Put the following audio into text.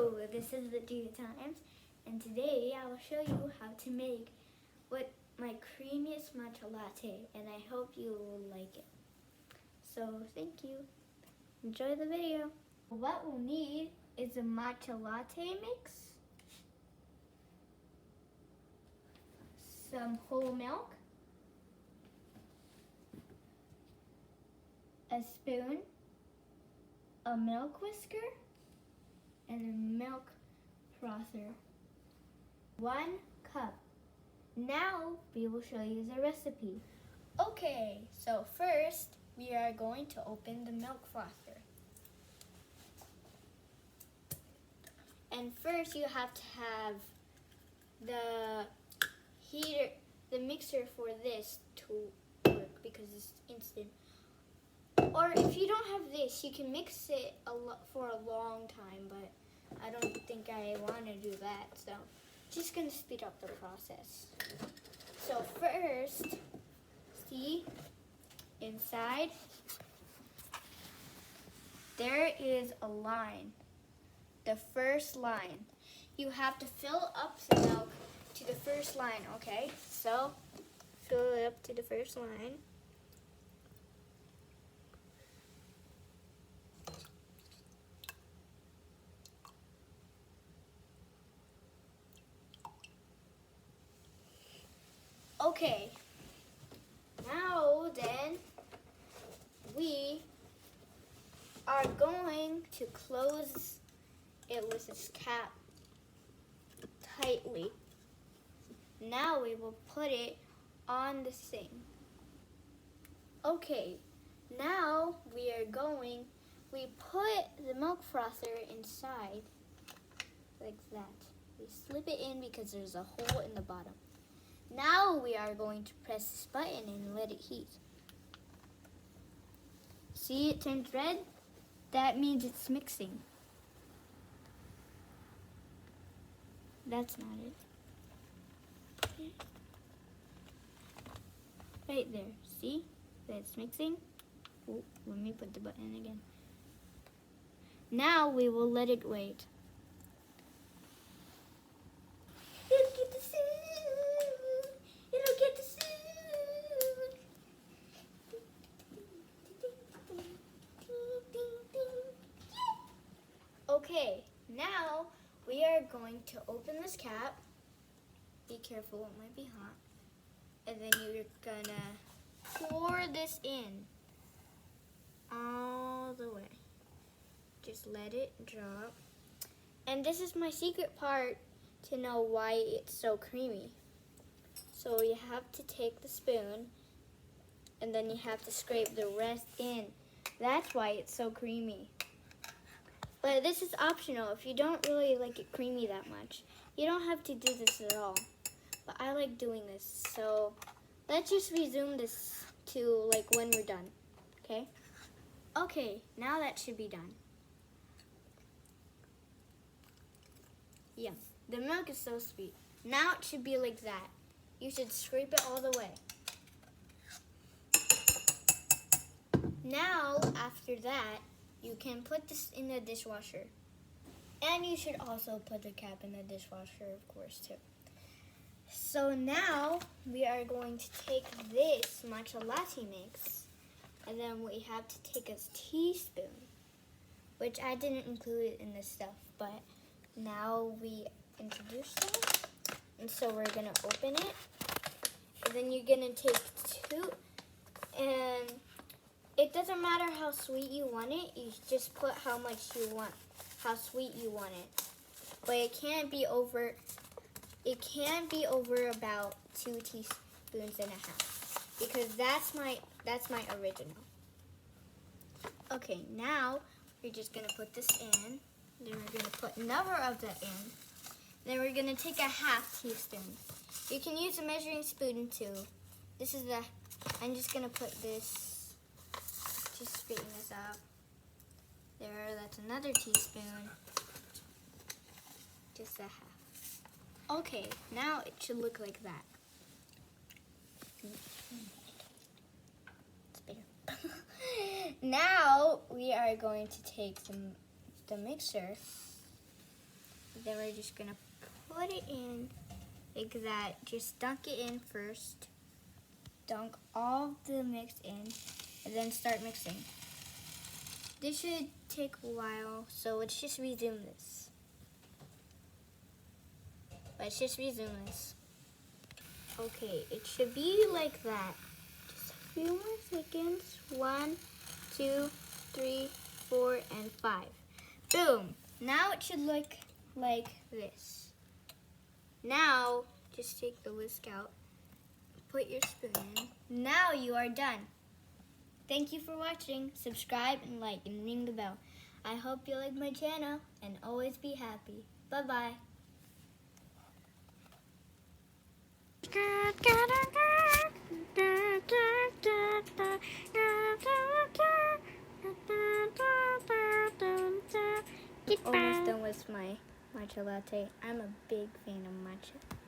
Hello, this is the Gia Times, and today I will show you how to make my creamiest matcha latte, and I hope you will like it. So thank you. Enjoy the video. What we'll need is a matcha latte mix, some whole milk, a spoon, a milk whisker, and a milk frother. 1 cup. Now we will show you the recipe. Okay, so first we are going to open the milk frother. And first you have to have the heater, the mixer for this to work because it's instant. Or if you don't have this, you can mix it for a long time, but I don't think I want to do that, so just going to speed up the process. So first, see, inside, there is a line, the first line. You have to fill up the milk to the first line, okay? So, fill it up to the first line. Okay, now then we are going to close it with this cap tightly. Now we will put it on the sink. Okay, now we put the milk frother inside like that. We slip it in because there's a hole in the bottom. Now we are going to press this button and let it heat. See, it turns red? That means it's mixing. That's not it. Right there, see that it's mixing? Oh, let me put the button again. Now we will let it wait. Okay, now we are going to open this cap. Be careful, it might be hot. And then you're gonna pour this in all the way. Just let it drop. And this is my secret part to know why it's so creamy. So you have to take the spoon and then you have to scrape the rest in. That's why it's so creamy. But this is optional. If you don't really like it creamy that much, you don't have to do this at all. But I like doing this. So let's just resume this to like when we're done. Okay? Okay, now that should be done. Yeah, the milk is so sweet. Now it should be like that. You should scrape it all the way. Now, after that, you can put this in the dishwasher. And you should also put the cap in the dishwasher, of course, too. So now, we are going to take this matcha latte mix, and then we have to take a teaspoon, which I didn't include in this stuff, but now we introduce that. And so we're going to open it, and then you're going to take 2, and it doesn't matter how sweet you want it, you just put how much you want, how sweet you want it. But it can't be over about 2 teaspoons and a half, because that's my original. Okay, now we're just gonna put this in, then we're gonna put another of that in, then we're gonna take a half teaspoon. You can use a measuring spoon too. I'm just gonna put this, just straighten this out. There, that's another teaspoon. Just a half. Okay, now it should look like that. It's bigger. Now we are going to take the mixer then we're just gonna put it in like that. Just dunk it in first. Dunk all the mix in, and then start mixing. This should take a while, so let's just resume this. Okay, it should be like that. Just a few more seconds. 1, 2, 3, 4, and 5. Boom! Now it should look like this. Now, just take the whisk out. Put your spoon in. Now you are done. Thank you for watching. Subscribe and like and ring the bell. I hope you like my channel and always be happy. Bye-bye. Almost done with my matcha latte. I'm a big fan of matcha.